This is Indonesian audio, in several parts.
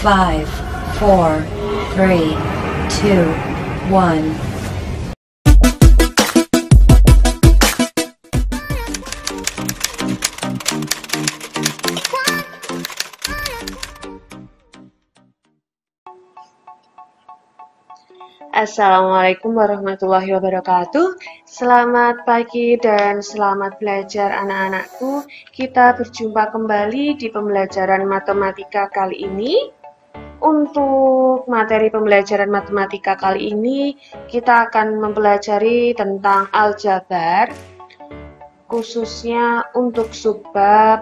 5, 4, 3, 2, 1. Assalamualaikum warahmatullahi wabarakatuh. Selamat pagi dan selamat belajar anak-anakku. Kita berjumpa kembali di pembelajaran matematika kali ini. Untuk materi pembelajaran matematika kali ini, kita akan mempelajari tentang aljabar, khususnya untuk subbab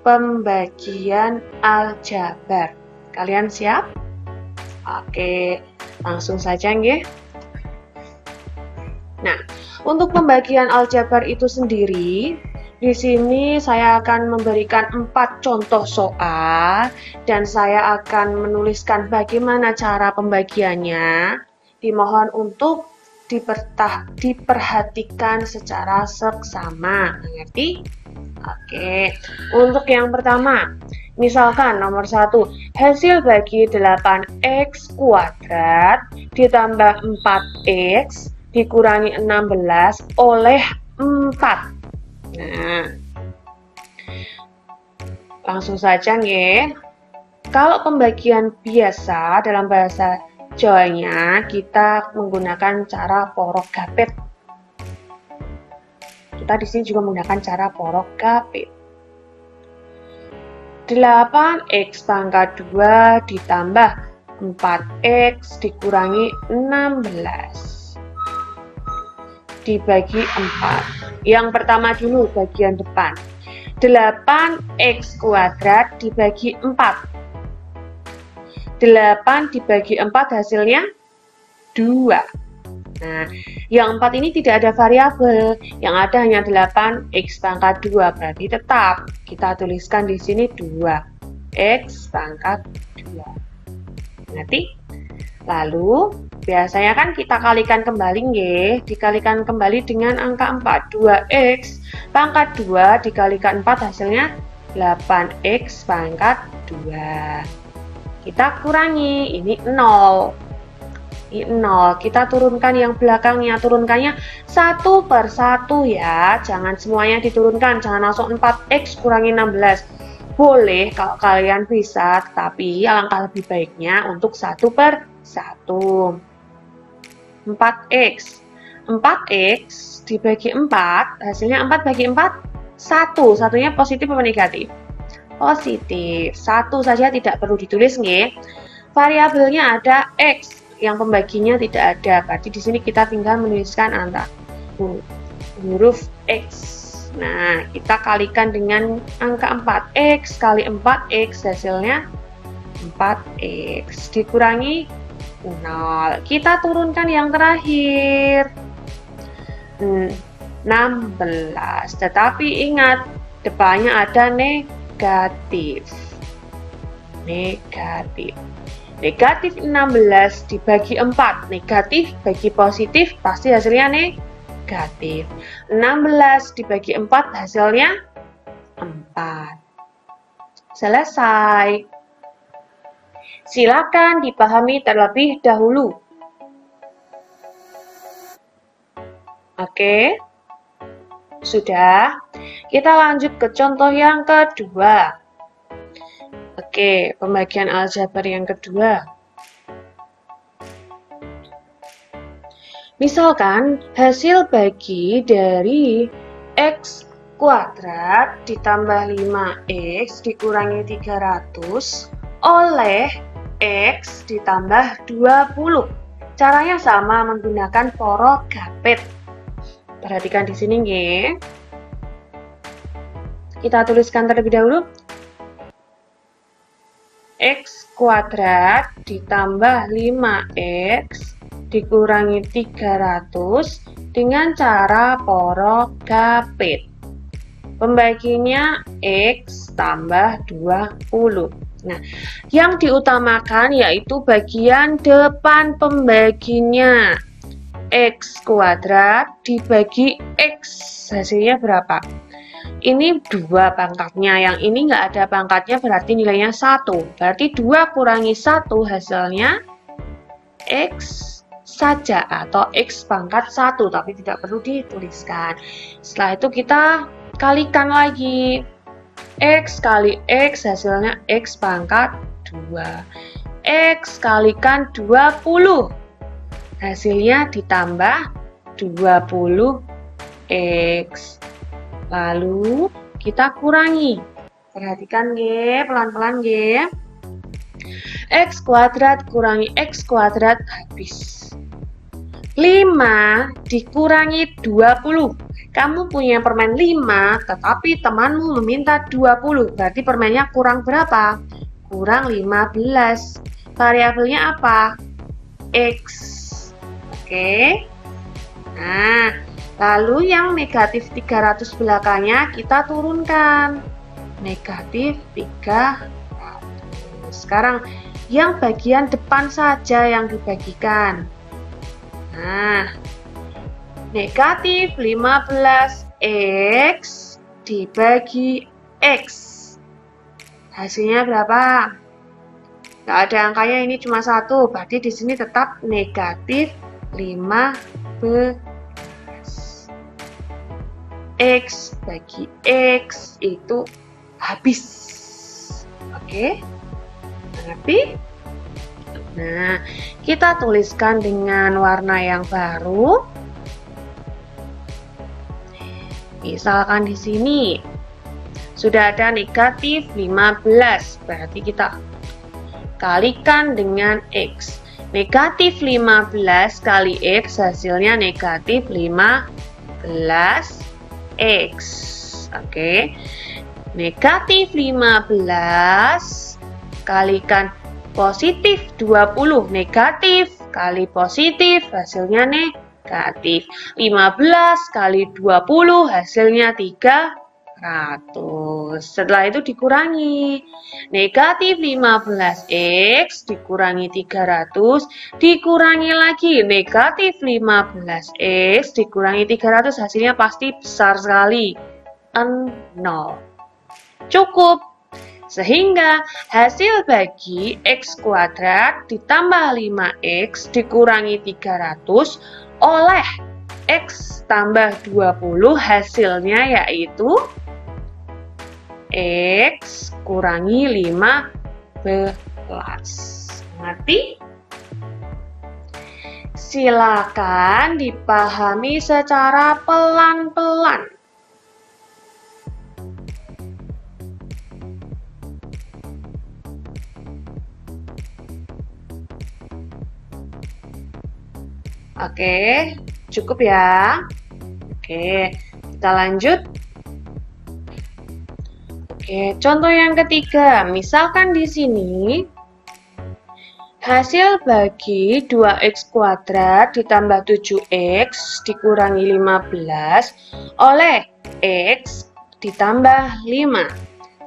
pembagian aljabar. Kalian siap? Oke. Langsung saja nggih. Nah, untuk pembagian aljabar itu sendiri, di sini saya akan memberikan 4 contoh soal dan saya akan menuliskan bagaimana cara pembagiannya. Dimohon untuk diperhatikan secara seksama. Mengerti? Oke. Untuk yang pertama, misalkan nomor 1, hasil bagi 8x kuadrat ditambah 4x dikurangi 16 oleh 4. Nah, langsung saja nggih. Kalau pembagian biasa dalam bahasa Jawanya kita menggunakan cara porok gapit. Kita di sini juga menggunakan cara porok gapit. 8x pangkat 2 ditambah 4x dikurangi 16 dibagi 4. Yang pertama dulu bagian depan. 8x kuadrat dibagi 4. 8 dibagi 4 hasilnya 2. Nah, yang 4 ini tidak ada variabel, yang ada hanya 8x pangkat 2, berarti tetap kita tuliskan di sini 2x pangkat 2. Ngerti? Lalu, biasanya kan kita kalikan kembali nggih, dikalikan kembali dengan angka 4. 2x pangkat 2 dikalikan 4 hasilnya 8x pangkat 2. Kita kurangi, ini 0. Ini 0, kita turunkan yang belakangnya, turunkannya 1 per 1 ya, jangan semuanya diturunkan, jangan langsung 4x kurangi 16. Boleh kalau kalian bisa, tapi alangkah lebih baiknya untuk 1 per 1. 4x 4x dibagi 4, hasilnya 4 bagi 4, 1. Satunya positif atau negatif? Positif. 1 saja tidak perlu ditulis nggih. Variabelnya ada x, yang pembaginya tidak ada. Berarti di sini kita tinggal menuliskan antara huruf x. Nah, kita kalikan dengan angka 4x kali 4x hasilnya 4x dikurangi 0. Kita turunkan yang terakhir 16. Tetapi ingat, depannya ada negatif. Negatif 16 dibagi 4. Negatif bagi positif pasti hasilnya negatif. 16 dibagi 4 hasilnya 4. Selesai. Silakan dipahami terlebih dahulu. Oke. Sudah. Kita lanjut ke contoh yang kedua. Oke, pembagian aljabar yang kedua. Misalkan hasil bagi dari x kuadrat ditambah 5x dikurangi 300 oleh x ditambah 20. Caranya sama, menggunakan porok gapit. Perhatikan di sini nggih. Kita tuliskan terlebih dahulu. X kuadrat ditambah 5x dikurangi 300 dengan cara porok gapit. Pembaginya x tambah 20. Nah, yang diutamakan yaitu bagian depan pembaginya. X kuadrat dibagi x, hasilnya berapa? ini 2 pangkatnya, yang ini nggak ada pangkatnya berarti nilainya 1. Berarti 2 kurangi 1 hasilnya X saja atau X pangkat 1, tapi tidak perlu dituliskan. Setelah itu kita kalikan lagi. X kali X hasilnya X pangkat 2. X kalikan 20. Hasilnya ditambah 20X. Lalu kita kurangi. Perhatikan G, pelan-pelan G. X kuadrat kurangi X kuadrat habis. 5 dikurangi 20. Kamu punya permen 5, tetapi temanmu meminta 20. Berarti permennya kurang berapa? Kurang 15. Variabelnya apa? X. Oke. Nah, lalu yang negatif 300 belakangnya kita turunkan. Negatif 300. Sekarang yang bagian depan saja yang dibagikan. Nah, negatif 15X dibagi X. Hasilnya berapa? Nggak ada angkanya, ini cuma 1. Berarti di sini tetap negatif 15. X bagi X itu habis. Oke? Mengerti? Nah, kita tuliskan dengan warna yang baru. Misalkan di sini sudah ada negatif 15, berarti kita kalikan dengan X. Negatif 15 kali X hasilnya negatif 15X. Oke. Negatif 15 kalikan positif 20, negatif kali positif hasilnya negatif. 15 kali 20 hasilnya 300. Setelah itu dikurangi. Negatif 15X dikurangi 300, dikurangi lagi. Negatif 15X dikurangi 300, hasilnya pasti besar sekali. 0. Cukup. Sehingga hasil bagi X kuadrat ditambah 5X dikurangi 300 oleh X tambah 20 hasilnya yaitu X kurangi 15. Mengerti? Silakan dipahami secara pelan-pelan. Oke, cukup ya. Oke, kita lanjut. Oke, contoh yang ketiga. Misalkan di sini hasil bagi 2x kuadrat ditambah 7x dikurangi 15 oleh x ditambah 5.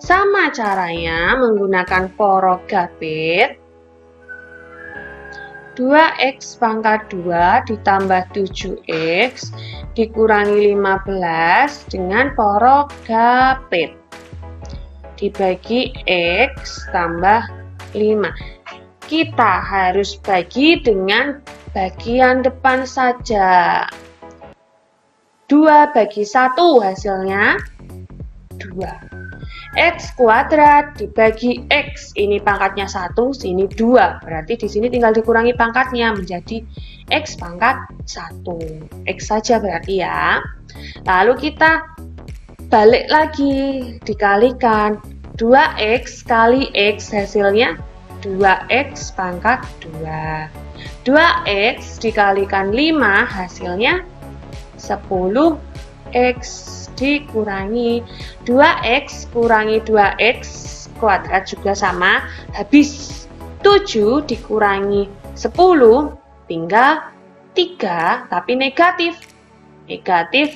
Sama caranya menggunakan porogapit. 2x pangkat 2 ditambah 7x dikurangi 15 dengan porogapit dibagi x tambah 5. Kita harus bagi dengan bagian depan saja. 2 bagi 1 hasilnya 2. X kuadrat dibagi X, ini pangkatnya 1, sini 2. Berarti di sini tinggal dikurangi pangkatnya menjadi X pangkat 1. X saja berarti ya. Lalu kita balik lagi, dikalikan 2x kali X hasilnya 2x pangkat 2. 2x dikalikan 5 hasilnya 10x dikurangi 2x kurangi 2x kuadrat juga sama, habis 7 dikurangi 10 tinggal 3 tapi negatif 3x.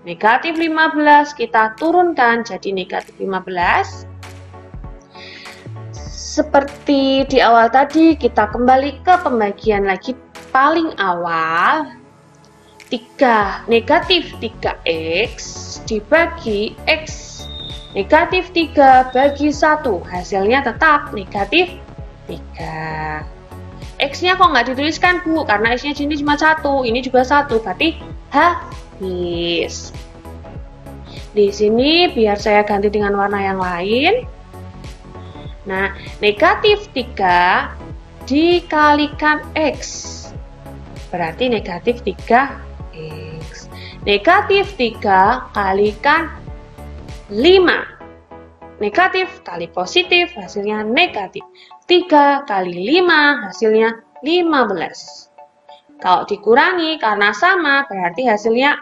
Negatif 15 kita turunkan jadi negatif 15. Seperti di awal tadi, kita kembali ke pembagian lagi paling awal. 3 negatif 3x dibagi X. Negatif 3 bagi 1, hasilnya tetap negatif 3. X-nya kok nggak dituliskan, Bu? Karena X-nya sini cuma 1, ini juga 1, berarti habis. Di sini biar saya ganti dengan warna yang lain. Nah, negatif 3 dikalikan X, berarti negatif 3X. Negatif 3 kalikan 5. Negatif kali positif hasilnya negatif. 3 kali 5 hasilnya 15. Kalau dikurangi karena sama berarti hasilnya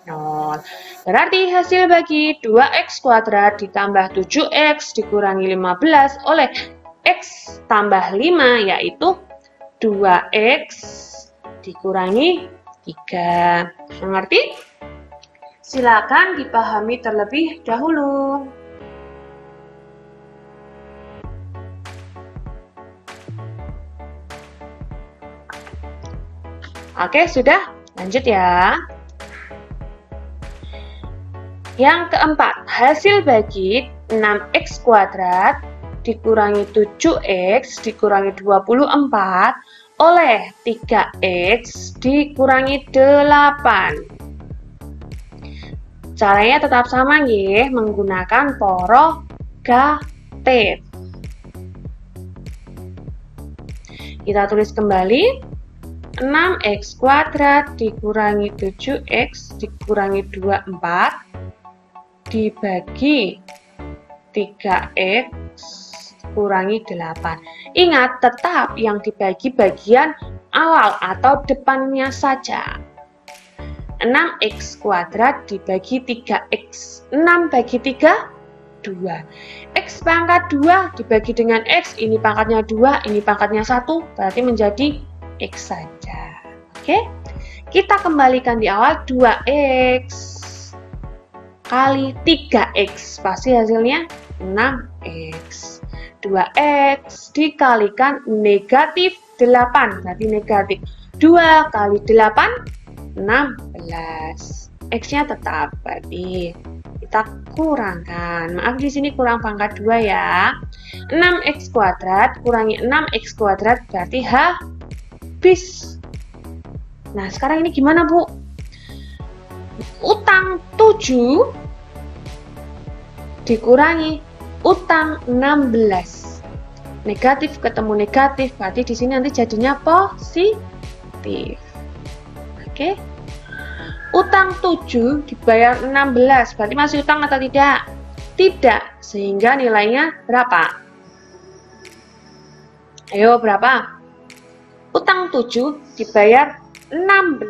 0. Berarti hasil bagi 2x kuadrat ditambah 7x dikurangi 15 oleh x tambah 5 yaitu 2x dikurangi 3. Mengerti? Silakan dipahami terlebih dahulu. Oke, sudah? Lanjut ya. Yang keempat, hasil bagi 6x kuadrat dikurangi 7x dikurangi 24 oleh 3x dikurangi 8. Caranya tetap sama nggih, menggunakan porogatif. Kita tulis kembali 6x kuadrat dikurangi 7x dikurangi 24 dibagi 3x kurangi 8. Ingat, tetap yang dibagi bagian awal atau depannya saja. 6x kuadrat dibagi 3x. 6 bagi 3, 2. X pangkat 2 dibagi dengan X. Ini pangkatnya 2, ini pangkatnya 1. Berarti menjadi X saja. Oke. Kita kembalikan di awal 2x kali 3x. Pasti hasilnya 6x. 2x dikalikan negatif 8. Berarti negatif 2 kali 8, 16. X-nya tetap, berarti kita kurangkan. Maaf, di sini kurang pangkat 2 ya. 6x kuadrat kurangi 6x kuadrat berarti habis. Nah, sekarang ini gimana, Bu? Utang 7 dikurangi utang 16. Negatif ketemu negatif, berarti di sini nanti jadinya positif. Oke. Utang 7 dibayar 16, berarti masih utang atau tidak? Tidak, sehingga nilainya berapa? Ayo, berapa? Utang 7 dibayar 16,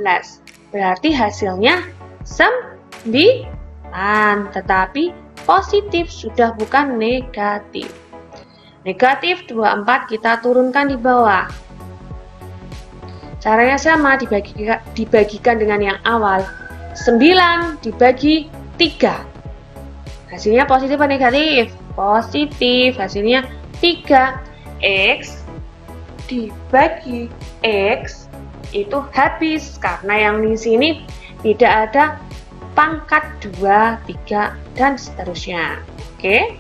berarti hasilnya 9, tetapi positif, sudah bukan negatif. Negatif 24 kita turunkan di bawah. Caranya sama, dibagikan dengan yang awal. 9 dibagi 3. Hasilnya positif atau negatif? Positif, hasilnya 3. X dibagi X itu habis, karena yang di sini tidak ada pangkat 2, 3, dan seterusnya. Oke?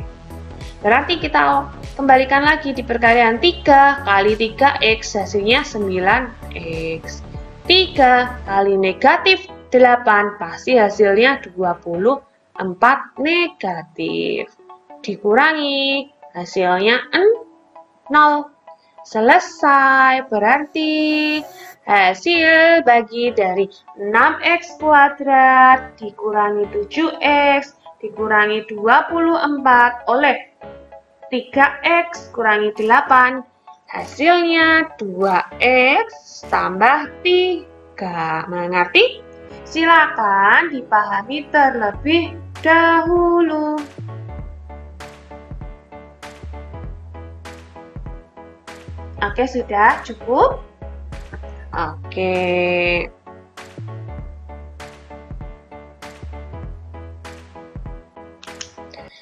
Berarti kita kembalikan lagi di perkalian 3 kali 3x hasilnya 9x. 3 kali negatif 8 pasti hasilnya 24 negatif. Dikurangi hasilnya 0. Selesai, berarti hasil bagi dari 6x kuadrat dikurangi 7x dikurangi 24 oleh 3x kurangi 8, hasilnya 2x tambah 3. Mengerti? Silakan dipahami terlebih dahulu. Oke, sudah cukup? Oke.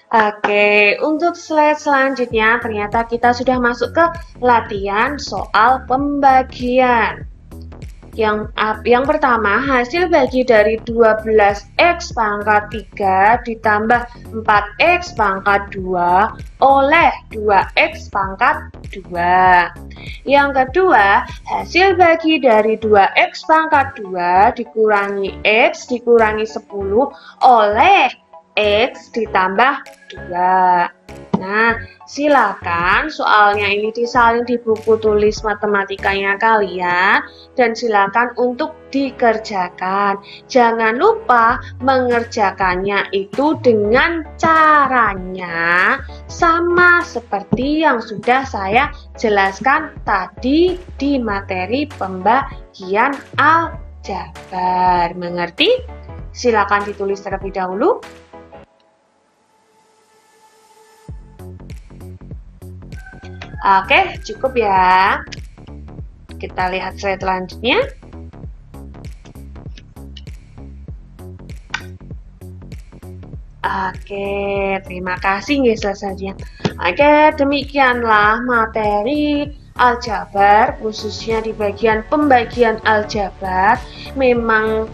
Oke, untuk slide selanjutnya ternyata kita sudah masuk ke latihan soal pembagian. Yang pertama, hasil bagi dari 12x pangkat 3 ditambah 4x pangkat 2 oleh 2x pangkat 2. Yang kedua, hasil bagi dari 2x pangkat 2 dikurangi x dikurangi 10 oleh x ditambah 2. Nah, silakan soalnya ini disalin di buku tulis matematikanya kalian dan silakan untuk dikerjakan. Jangan lupa mengerjakannya itu dengan caranya sama seperti yang sudah saya jelaskan tadi di materi pembagian aljabar. Mengerti? Silakan ditulis terlebih dahulu. Oke, cukup ya. Kita lihat slide selanjutnya. Oke, terima kasih ya selesai. Oke, demikianlah materi aljabar, khususnya di bagian pembagian aljabar. Memang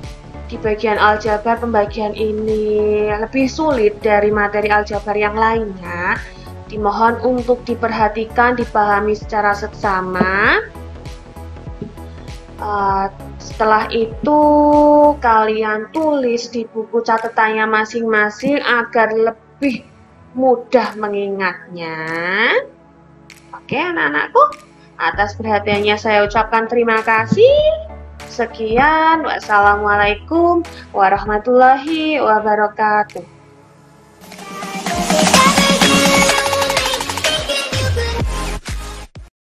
di bagian aljabar pembagian ini lebih sulit dari materi aljabar yang lainnya. Dimohon untuk diperhatikan, dipahami secara seksama. Setelah itu kalian tulis di buku catatannya masing-masing agar lebih mudah mengingatnya. Oke anak-anakku, atas perhatiannya saya ucapkan terima kasih. Sekian, wassalamualaikum warahmatullahi wabarakatuh.